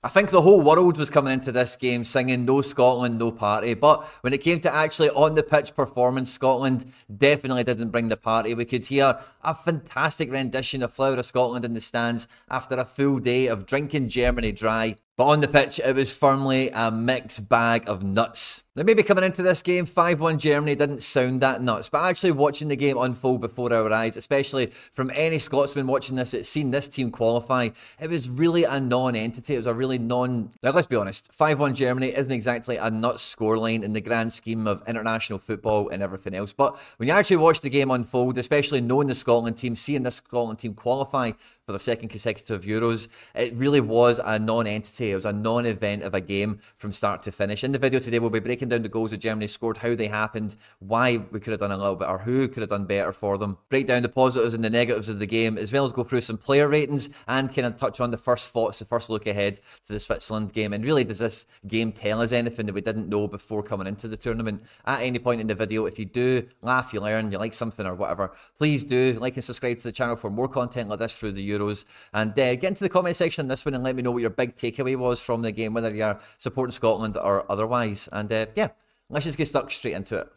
I think the whole world was coming into this game singing "No Scotland, no party." But when it came to actually on the pitch performance, Scotland definitely didn't bring the party. We could hear a fantastic rendition of Flower of Scotland in the stands after a full day of drinking Germany dry. But on the pitch, it was firmly a mixed bag of nuts. Now, maybe coming into this game, 5-1 Germany didn't sound that nuts, but actually watching the game unfold before our eyes, especially from any Scotsman watching this that's seen this team qualify, it was really a non-entity. It was a really Now, let's be honest, 5-1 Germany isn't exactly a nuts scoreline in the grand scheme of international football and everything else, but when you actually watch the game unfold, especially knowing the Scotland team, seeing this Scotland team qualify for their second consecutive Euros, it really was a non-entity. It was a non-event of a game from start to finish. In the video today, we'll be breaking down the goals that Germany scored, how they happened, why we could have done a little bit, or who could have done better for them. Break down the positives and the negatives of the game, as well as go through some player ratings and kind of touch on the first thoughts, the first look ahead to the Switzerland game. And really, does this game tell us anything that we didn't know before coming into the tournament? At any point in the video, if you do laugh, you learn, you like something or whatever, please do like and subscribe to the channel for more content like this through the Euros. And get into the comment section on this one and let me know what your big takeaway was from the game, whether you're supporting Scotland or otherwise. And yeah, let's just get stuck straight into it.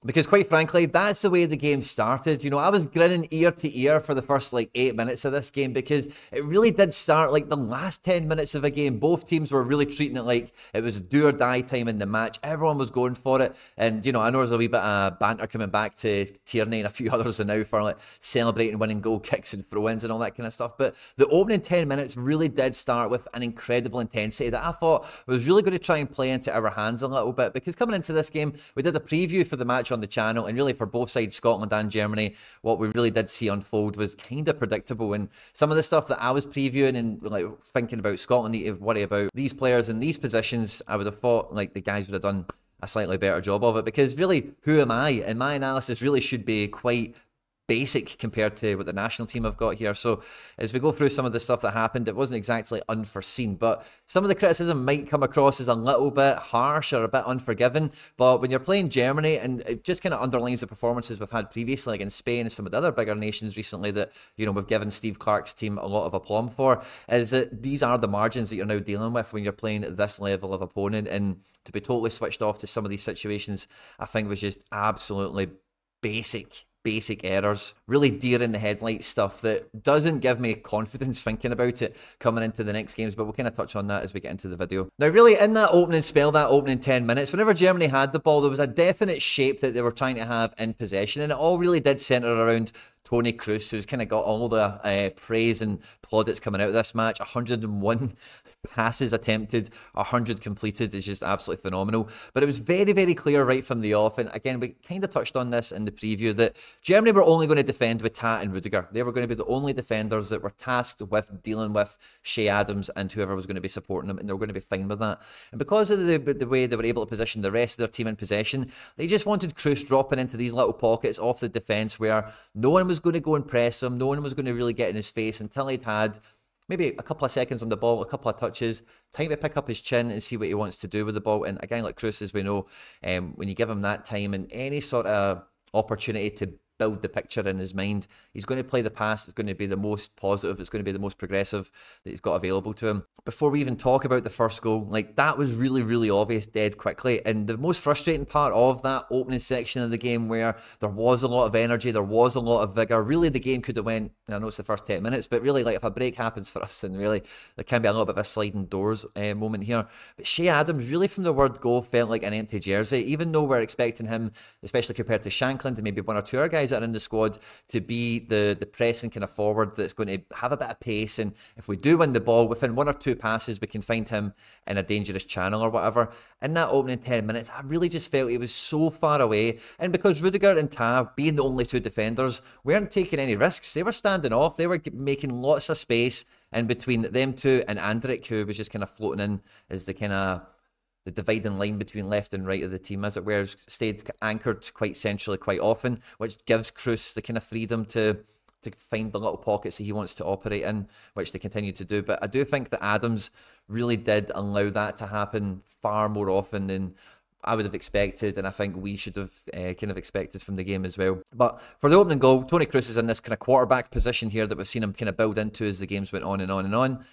Because quite frankly, that's the way the game started. You know, I was grinning ear to ear for the first like 8 minutes of this game because it really did start like the last 10 minutes of a game. Both teams were really treating it like it was do or die time in the match. Everyone was going for it. And, you know, I know there's a wee bit of banter coming back to Tierney and a few others now for like celebrating winning goal kicks and throw-ins and all that kind of stuff. But the opening 10 minutes really did start with an incredible intensity that I thought was really going to try and play into our hands a little bit. Because coming into this game, we did a preview for the match on the channel, and really for both sides, Scotland and Germany, what we really did see unfold was kind of predictable. And some of the stuff that I was previewing and like thinking about Scotland need to worry about these players in these positions, I would have thought like the guys would have done a slightly better job of it, because really, who am I? And my analysis really should be quite basic compared to what the national team have got here. So as we go through some of the stuff that happened, it wasn't exactly unforeseen, but some of the criticism might come across as a little bit harsh or a bit unforgiving. But when you're playing Germany, and it just kind of underlines the performances we've had previously against Spain and some of the other bigger nations recently that, you know, we've given Steve Clarke's team a lot of aplomb for, is that these are the margins that you're now dealing with when you're playing this level of opponent. And to be totally switched off to some of these situations, I think was just absolutely basic errors, really deer in the headlights stuff that doesn't give me confidence thinking about it coming into the next games, but we'll kind of touch on that as we get into the video. Now really, in that opening spell, that opening 10 minutes, whenever Germany had the ball, there was a definite shape that they were trying to have in possession, and it all really did centre around Tony Kroos, who's kind of got all the praise and plaudits coming out of this match. 101 passes attempted, 100 completed is just absolutely phenomenal. But it was very, very clear right from the off, and again, we kind of touched on this in the preview, that Germany were only going to defend with Tat and Rudiger. They were going to be the only defenders that were tasked with dealing with Shea Adams and whoever was going to be supporting them, and they were going to be fine with that. And because of the way they were able to position the rest of their team in possession, they just wanted Kroos dropping into these little pockets off the defence where no one was going to go and press him, no one was going to really get in his face until he'd had maybe a couple of seconds on the ball, a couple of touches, time to pick up his chin and see what he wants to do with the ball. And a guy like Kroos, as we know, when you give him that time and any sort of opportunity to build the picture in his mind, he's going to play the pass. It's going to be the most positive, it's going to be the most progressive that he's got available to him. Before we even talk about the first goal, like that was really, really obvious dead quickly. And the most frustrating part of that opening section of the game, where there was a lot of energy, there was a lot of vigour, really the game could have went, I know it's the first 10 minutes, but really like if a break happens for us, and really there can be a little bit of a sliding doors moment here. But Shea Adams really from the word go felt like an empty jersey, even though we're expecting him, especially compared to Shankland and maybe one or two other guys that are in the squad, to be the pressing kind of forward that's going to have a bit of pace. And if we do win the ball within one or two passes, we can find him in a dangerous channel or whatever. In that opening 10 minutes, I really just felt he was so far away. And because Rudiger and Tav, being the only two defenders, weren't taking any risks, they were standing off, they were making lots of space in between them two and Andrik, who was just kind of floating in as the kind of the dividing line between left and right of the team, as it were, stayed anchored quite centrally quite often, which gives Kroos the kind of freedom to to find the little pockets that he wants to operate in, which they continue to do. But I do think that Adams really did allow that to happen far more often than I would have expected, and I think we should have kind of expected from the game as well. But for the opening goal, Toni Kroos is in this kind of quarterback position here that we've seen him kind of build into as the games went on and on and on.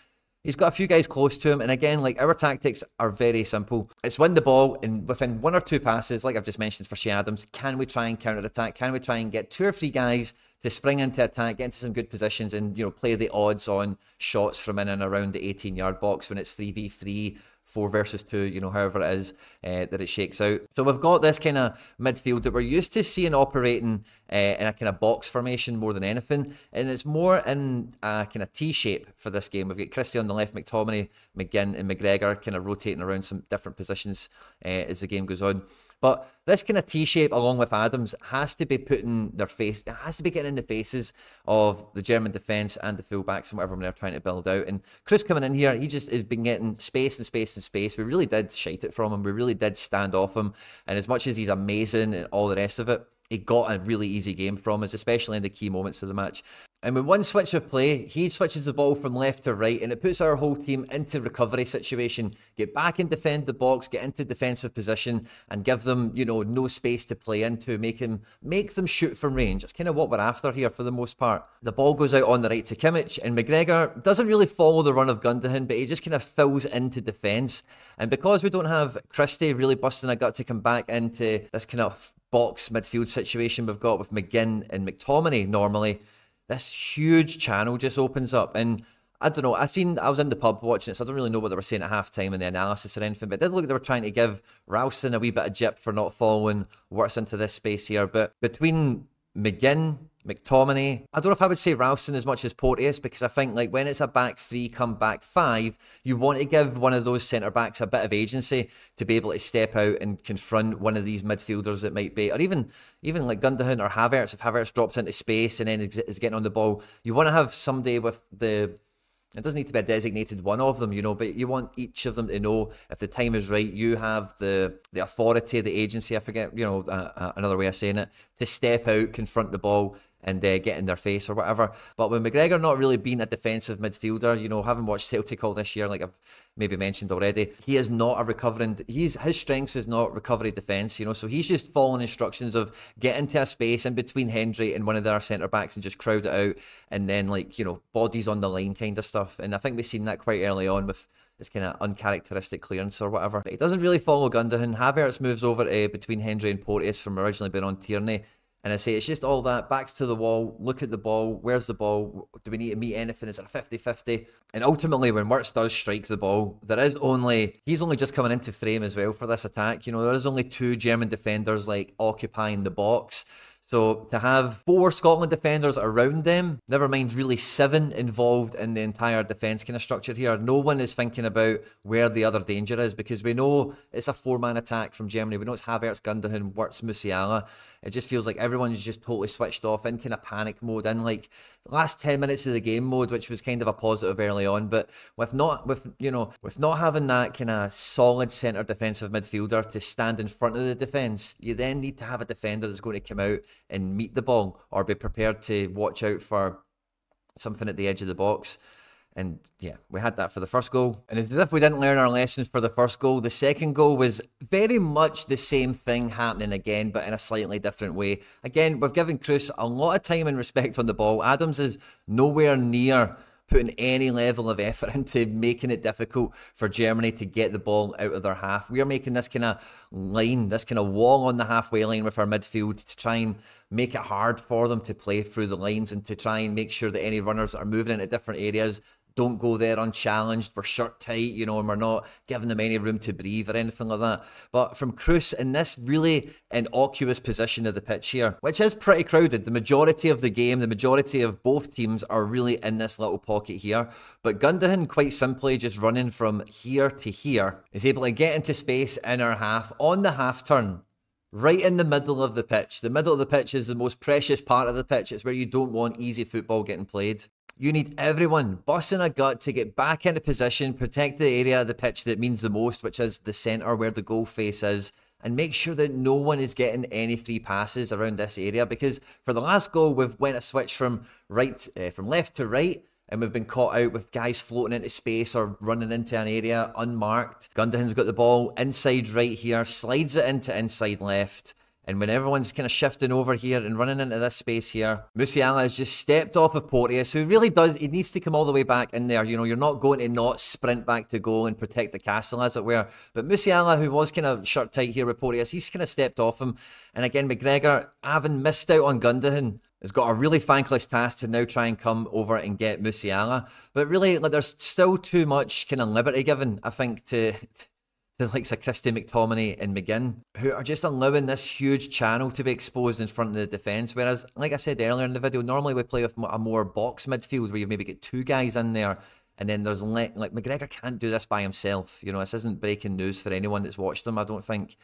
He's got a few guys close to him, and again, like, our tactics are very simple. It's win the ball, and within 1 or 2 passes, like I've just mentioned for Che Adams, can we try and counter-attack? Can we try and get 2 or 3 guys to spring into attack, get into some good positions, and, you know, play the odds on shots from in and around the 18-yard box when it's 3v3, 4 versus 2, you know, however it is that it shakes out. So we've got this kind of midfield that we're used to seeing operating in a kind of box formation more than anything, and it's more in a kind of T shape for this game. We've got Christie on the left, McTominay, McGinn and McGregor kind of rotating around some different positions as the game goes on. But this kind of T-shape, along with Adams, has to be putting their face, it has to be getting in the faces of the German defence and the fullbacks and whatever they're trying to build out. And Kroos coming in here, he just has been getting space and space and space. We really did shite it from him. We really did stand off him. And as much as he's amazing and all the rest of it, he got a really easy game from us, especially in the key moments of the match. And with one switch of play, he switches the ball from left to right, and it puts our whole team into recovery situation. Get back and defend the box, get into defensive position, and give them, you know, no space to play into, make them shoot from range. That's kind of what we're after here for the most part. The ball goes out on the right to Kimmich, and McGregor doesn't really follow the run of Gundogan, but he just kind of fills into defence. And because we don't have Christie really busting a gut to come back into this kind of box midfield situation we've got with McGinn and McTominay normally, this huge channel just opens up. And I don't know, I was in the pub watching it, so I don't really know what they were saying at half-time in the analysis or anything, but it did look like they were trying to give Ralston a wee bit of jip for not following Wirtz into this space here. But between McGinn, McTominay, I don't know if I would say Ralston as much as Porteous, because I think, like, when it's a back 3 come back 5, you want to give one of those centre-backs a bit of agency to be able to step out and confront one of these midfielders that might be, or even like Gundogan or Havertz. If Havertz drops into space and then is getting on the ball, you want to have somebody with the, it doesn't need to be a designated one of them, you know, but you want each of them to know if the time is right. You have the authority, the agency, I forget, you know, another way of saying it, to step out, confront the ball, and get in their face or whatever. But with McGregor not really being a defensive midfielder, you know, having watched Celtic all this year, like I've maybe mentioned already, he is not a recovering, his strengths is not recovery defence, you know, so he's just following instructions of get into a space in between Hendry and one of their centre-backs and just crowd it out, and then, like, you know, bodies on the line kind of stuff. And I think we've seen that quite early on with this kind of uncharacteristic clearance or whatever. But he doesn't really follow Gundogan. Havertz moves over between Hendry and Porteous from originally being on Tierney. And I say it's just all that, backs to the wall, look at the ball, where's the ball, do we need to meet anything, is it a 50-50? And ultimately, when Wirtz does strike the ball, he's only just coming into frame as well for this attack. You know, there is only 2 German defenders, like, occupying the box. So to have 4 Scotland defenders around them, never mind really 7 involved in the entire defence kind of structure here, no one is thinking about where the other danger is, because we know it's a 4-man attack from Germany. We know it's Havertz, Gundogan, Wirtz, Musiala. It just feels like everyone's just totally switched off in kind of panic mode, in like the last 10 minutes of the game mode, which was kind of a positive early on. But with not having that kind of solid centre defensive midfielder to stand in front of the defence, you then need to have a defender that's going to come out and meet the ball, or be prepared to watch out for something at the edge of the box. And yeah, we had that for the first goal. And as if we didn't learn our lessons for the first goal, the second goal was very much the same thing happening again, but in a slightly different way. Again, we've given Kroos a lot of time and respect on the ball. Adams is nowhere near putting any level of effort into making it difficult for Germany to get the ball out of their half. We are making this kind of line, this kind of wall on the halfway line with our midfield to try and make it hard for them to play through the lines, and to try and make sure that any runners are moving into different areas don't go there unchallenged. We're shirt tight, you know, and we're not giving them any room to breathe or anything like that. But from Kroos in this really innocuous position of the pitch here, which is pretty crowded, the majority of the game, the majority of both teams are really in this little pocket here. But Gundogan, quite simply just running from here to here, is able to get into space in our half on the half turn, right in the middle of the pitch. The middle of the pitch is the most precious part of the pitch. It's where you don't want easy football getting played. You need everyone busting a gut to get back into position, protect the area of the pitch that means the most, which is the centre where the goal face is. and make sure that no one is getting any free passes around this area, because for the last goal, we've went a switch from left to right, and we've been caught out with guys floating into space or running into an area unmarked. Gundogan's got the ball inside right here, slides it into inside left. And when everyone's kind of shifting over here and running into this space here, Musiala has just stepped off of Porteous, who really does, he needs to come all the way back in there. You know, you're not going to not sprint back to goal and protect the castle, as it were. But Musiala, who was kind of shirt tight here with Porteous, he's kind of stepped off him. And again, McGregor, having missed out on Gundogan, has got a really thankless task to now try and come over and get Musiala. But really, like, there's still too much kind of liberty given, I think, to the likes of Christie, McTominay and McGinn, who are just allowing this huge channel to be exposed in front of the defence. Whereas, like I said earlier in the video, normally we play with a more box midfield where you maybe get two guys in there, and then there's like McGregor can't do this by himself. You know, this isn't breaking news for anyone that's watched him, I don't think.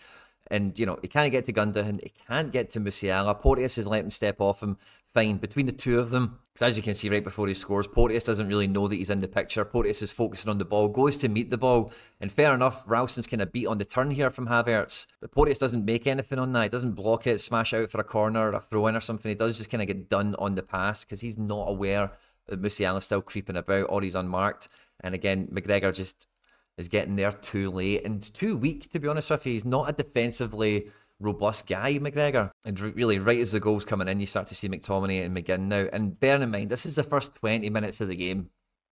And, you know, he can't get to Gundogan, he can't get to Musiala. Porteous has let him step off him. Fine, between the two of them, because as you can see right before he scores, Porteous doesn't really know that he's in the picture. Porteous is focusing on the ball, goes to meet the ball, and fair enough, Ralston's kind of beat on the turn here from Havertz, but Porteous doesn't make anything on that. He doesn't block it, smash out for a corner or a throw-in or something. He does just kind of get done on the pass, because he's not aware that Musiala's still creeping about, or he's unmarked. And again, McGregor just is getting there too late and too weak, to be honest with you. He's not a defensively robust guy, McGregor. And really, right as the goal's coming in, you start to see McTominay and McGinn now. And bear in mind, this is the first 20 minutes of the game.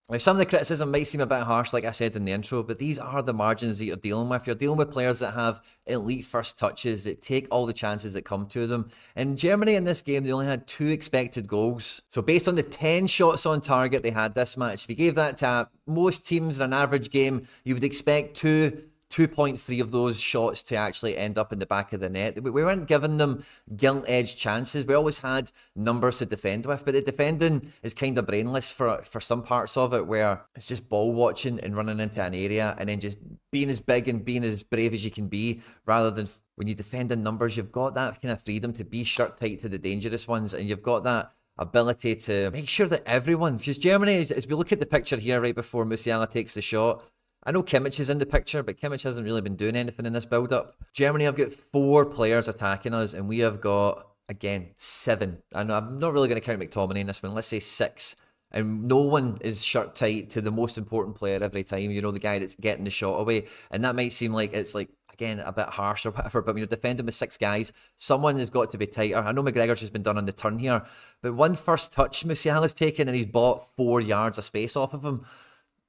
Now, some of the criticism might seem a bit harsh, like I said in the intro, but these are the margins that you're dealing with. You're dealing with players that have elite first touches, that take all the chances that come to them. In Germany, in this game, they only had 2 expected goals. So based on the 10 shots on target they had this match, if you gave that to most teams in an average game, you would expect 2.3 of those shots to actually end up in the back of the net. We weren't giving them gilt-edged chances. We always had numbers to defend with, but the defending is kind of brainless for some parts of it, where it's just ball watching and running into an area and then just being as big and being as brave as you can be, rather than when you defend in numbers, you've got that kind of freedom to be shirt tight to the dangerous ones, and you've got that ability to make sure that everyone, because Germany, as we look at the picture here right before Musiala takes the shot, I know Kimmich is in the picture, but Kimmich hasn't really been doing anything in this build-up. Germany have got 4 players attacking us, and we have got, again, 7. And I'm not really going to count McTominay in this one. Let's say 6. And no one is shirt tight to the most important player every time, you know, the guy that's getting the shot away. And that might seem like it's, like, again, a bit harsh or whatever, but when you're defending with 6 guys, someone has got to be tighter. I know McGregor's just been done on the turn here, but one first touch Musiala's taken, and he's bought 4 yards of space off of him.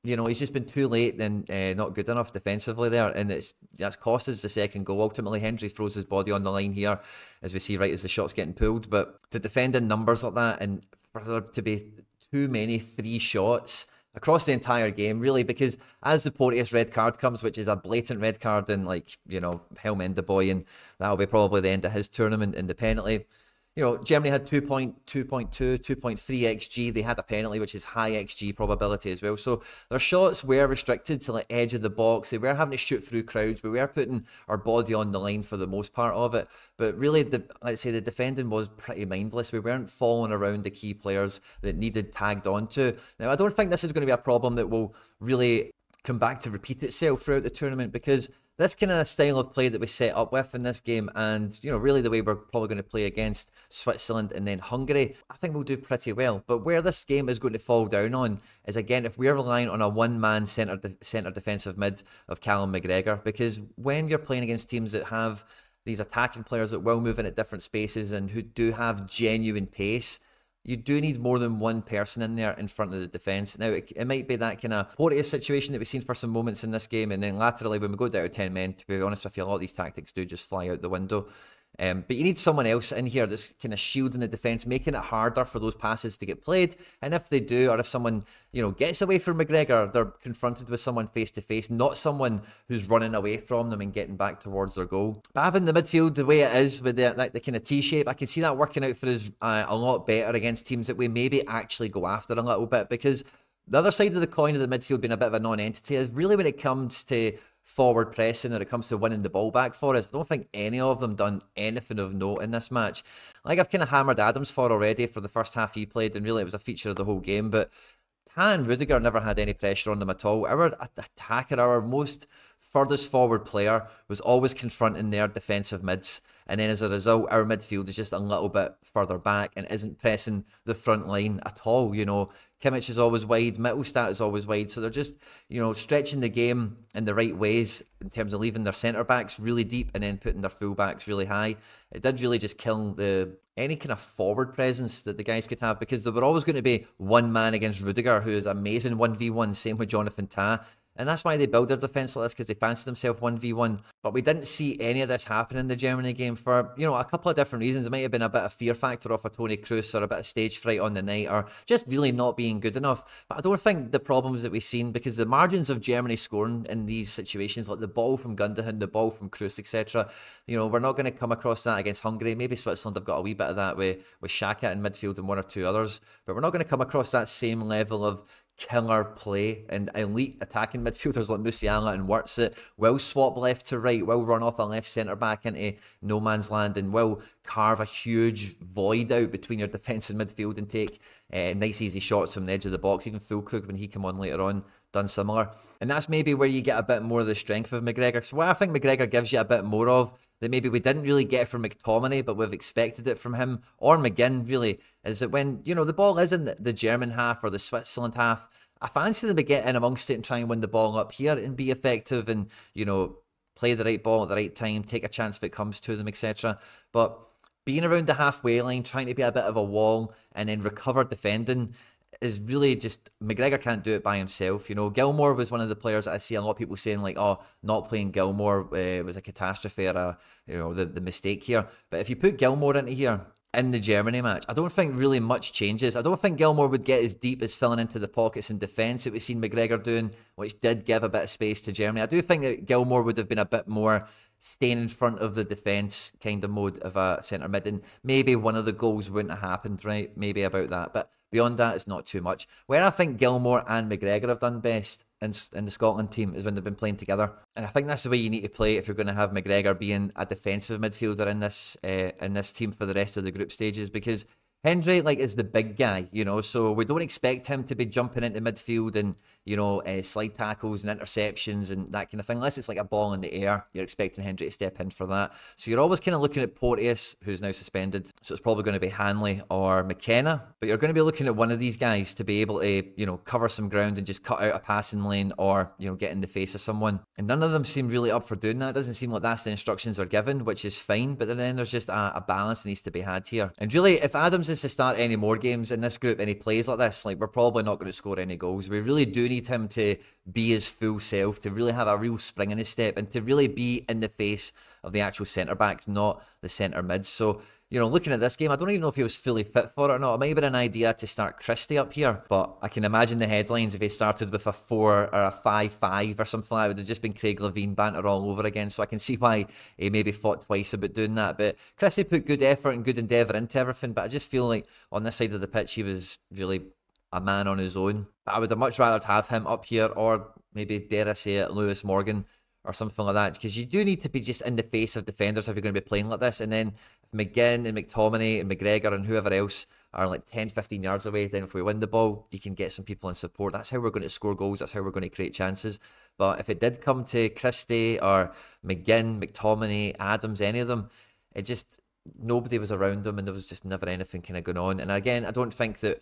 You know, he's just been too late and not good enough defensively there, and that's cost us the second goal. Ultimately, Hendry throws his body on the line here, as we see right as the shot's getting pulled. But to defend in numbers like that, and for there to be too many free shots across the entire game, really, because as the Porteous red card comes, which is a blatant red card, and, like, you know, hell mend the boy, and that'll be probably the end of his tournament independently. You know, Germany had 2.2, 2.3 XG. They had a penalty, which is high XG probability as well. So their shots were restricted to, like, edge of the box. They were having to shoot through crowds. We were putting our body on the line for the most part of it. But really, let's say the defending was pretty mindless. We weren't falling around the key players that needed tagged onto. Now, I don't think this is going to be a problem that will really come back to repeat itself throughout the tournament, because this kind of style of play that we set up with in this game, and, you know, really the way we're probably going to play against Switzerland and then Hungary, I think we'll do pretty well. But where this game is going to fall down on is, again, if we're relying on a one-man centre defensive mid of Callum McGregor, because when you're playing against teams that have these attacking players that will move in at different spaces and who do have genuine pace, you do need more than one person in there in front of the defence. Now, it might be that kind of Porteous situation that we've seen for some moments in this game, and then laterally, when we go down to 10 men, to be honest with you, a lot of these tactics do just fly out the window. But you need someone else in here that's kind of shielding the defence, making it harder for those passes to get played. And if they do, or if someone, you know, gets away from McGregor, they're confronted with someone face to face, not someone who's running away from them and getting back towards their goal. But having the midfield the way it is, with the kind of T-shape, I can see that working out for us a lot better against teams that we maybe actually go after a little bit, because the other side of the coin of the midfield being a bit of a non-entity is really when it comes to forward pressing, or it comes to winning the ball back for us. I don't think any of them done anything of note in this match. Like I've kind of hammered Adams for already for the first half he played, and really it was a feature of the whole game, but Tan Rudiger never had any pressure on them at all. Our attacker, our most furthest forward player was always confronting their defensive mids. And then as a result, our midfield is just a little bit further back and isn't pressing the front line at all. You know, Kimmich is always wide, Mittelstadt is always wide. So they're just, you know, stretching the game in the right ways in terms of leaving their centre-backs really deep and then putting their full-backs really high. It did really just kill any kind of forward presence that the guys could have, because there were always going to be one man against Rudiger, who is amazing 1v1, same with Jonathan Tah. And that's why they build their defence like this, because they fancy themselves 1v1. But we didn't see any of this happen in the Germany game for, you know, a couple of different reasons. It might have been a bit of fear factor off of Toni Kroos, or a bit of stage fright on the night, or just really not being good enough. But I don't think the problems that we've seen, because the margins of Germany scoring in these situations, like the ball from Gundogan, the ball from Kroos, etc., you know, we're not going to come across that against Hungary. Maybe Switzerland have got a wee bit of that with Xhaka in midfield and one or two others. But we're not going to come across that same level of killer play and elite attacking midfielders like Musiala and Wirtz that will swap left to right, will run off a left centre back into no man's land, and will carve a huge void out between your defence and midfield and take nice easy shots from the edge of the box. Even Füllkrug, when he came on later on, done similar. And that's maybe where you get a bit more of the strength of McGregor. So what I think McGregor gives you a bit more of, that maybe we didn't really get from McTominay, but we've expected it from him, or McGinn really, is that when, you know, the ball is in the German half or the Switzerland half, I fancy them to get in amongst it and try and win the ball up here and be effective and, you know, play the right ball at the right time, take a chance if it comes to them, etc. But being around the halfway line, trying to be a bit of a wall and then recover defending is really just, McGregor can't do it by himself. You know, Gilmour was one of the players that I see a lot of people saying like, oh, not playing Gilmour was a catastrophe or a, you know, the mistake here. But if you put Gilmour into here in the Germany match, I don't think really much changes. I don't think Gilmour would get as deep as filling into the pockets in defence that we've seen McGregor doing, which did give a bit of space to Germany. I do think that Gilmour would have been a bit more staying in front of the defence kind of mode of a centre mid, and maybe one of the goals wouldn't have happened, right? Maybe about that. But beyond that, it's not too much. Where I think Gilmour and McGregor have done best in the Scotland team is when they've been playing together. And I think that's the way you need to play if you're going to have McGregor being a defensive midfielder in this team for the rest of the group stages, because Hendry is the big guy, you know, so we don't expect him to be jumping into midfield and, you know, slide tackles and interceptions and that kind of thing. Unless it's like a ball in the air, you're expecting Hendry to step in for that. So you're always kind of looking at Porteous, who's now suspended. So it's probably going to be Hanley or McKenna. But you're going to be looking at one of these guys to be able to, you know, cover some ground and just cut out a passing lane or, you know, get in the face of someone. And none of them seem really up for doing that. It doesn't seem like that's the instructions they're given, which is fine. But then there's just a balance that needs to be had here. And really, if Adams is to start any more games in this group and he plays like this, we're probably not going to score any goals. We really do need him to be his full self, to really have a real spring in his step and to really be in the face of the actual centre-backs, not the centre mids. So, you know, looking at this game, I don't even know if he was fully fit for it or not. It might have been an idea to start Christie up here, but I can imagine the headlines if he started with a 4 or a 5-5 or something like that. It would have just been Craig Levein banter all over again. So I can see why he maybe thought twice about doing that. But Christie put good effort and good endeavour into everything, but I just feel like on this side of the pitch, he was really a man on his own. But I would have much rather have him up here, or maybe, dare I say it, Lewis Morgan or something like that, because you do need to be just in the face of defenders if you're going to be playing like this. And then if McGinn and McTominay and McGregor and whoever else are like 10-15 yards away, then if we win the ball, you can get some people in support. That's how we're going to score goals. That's how we're going to create chances. But if it did come to Christie or McGinn, McTominay, Adams, any of them, it just, nobody was around them and there was just never anything kind of going on. And again, I don't think that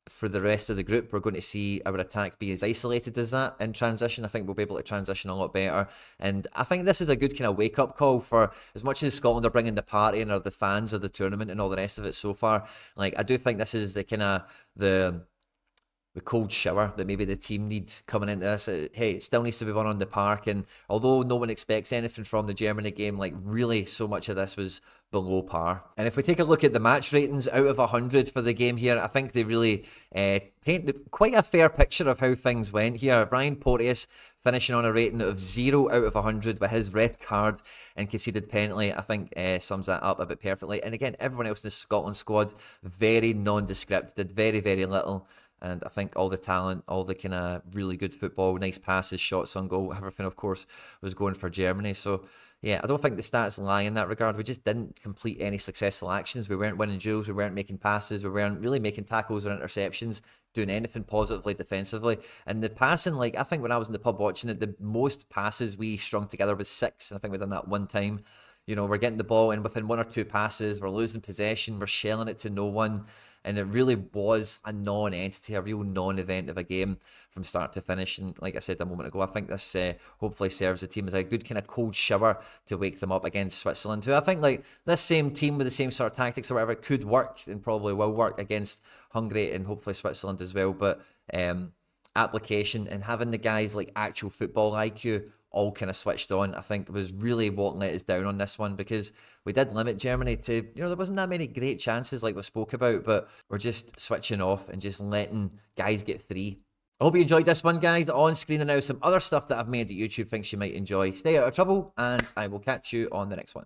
for the rest of the group we're going to see our attack be as isolated as that in transition. I think we'll be able to transition a lot better, and I think this is a good kind of wake-up call for, as much as Scotland are bringing the party and are the fans of the tournament and all the rest of it so far, I do think this is the kind of the cold shower that maybe the team need coming into this. Hey, it still needs to be won on the park, and although no one expects anything from the Germany game, really so much of this was below par. And if we take a look at the match ratings out of 100 for the game here, I think they really paint quite a fair picture of how things went here. Ryan Porteous finishing on a rating of 0 out of 100 with his red card and conceded penalty, I think sums that up a bit perfectly. And again, everyone else in the Scotland squad, very nondescript, did very, very little. And I think all the talent, all the kind of really good football, nice passes, shots on goal, everything, of course, was going for Germany. So, yeah, I don't think the stats lie in that regard. We just didn't complete any successful actions. We weren't winning duels. We weren't making passes. We weren't really making tackles or interceptions. doing anything positively defensively. And the passing, like, I think when I was in the pub watching it, the most passes we strung together was 6. And I think we've done that one time. You know, we're getting the ball in within 1 or 2 passes, we're losing possession, we're shelling it to no one. And it really was a non-entity, a real non-event of a game from start to finish. And like I said a moment ago, I think this hopefully serves the team as a good kind of cold shower to wake them up against Switzerland, who I think, like, this same team with the same sort of tactics or whatever could work and probably will work against Hungary and hopefully Switzerland as well. But application and having the guys like actual football IQ all kind of switched on, I think was really what let us down on this one, because we did limit Germany to, you know, there wasn't that many great chances like we spoke about, but we're just switching off and just letting guys get free. I hope you enjoyed this one, guys. On screen and now some other stuff that I've made that YouTube thinks you might enjoy. Stay out of trouble, and I will catch you on the next one.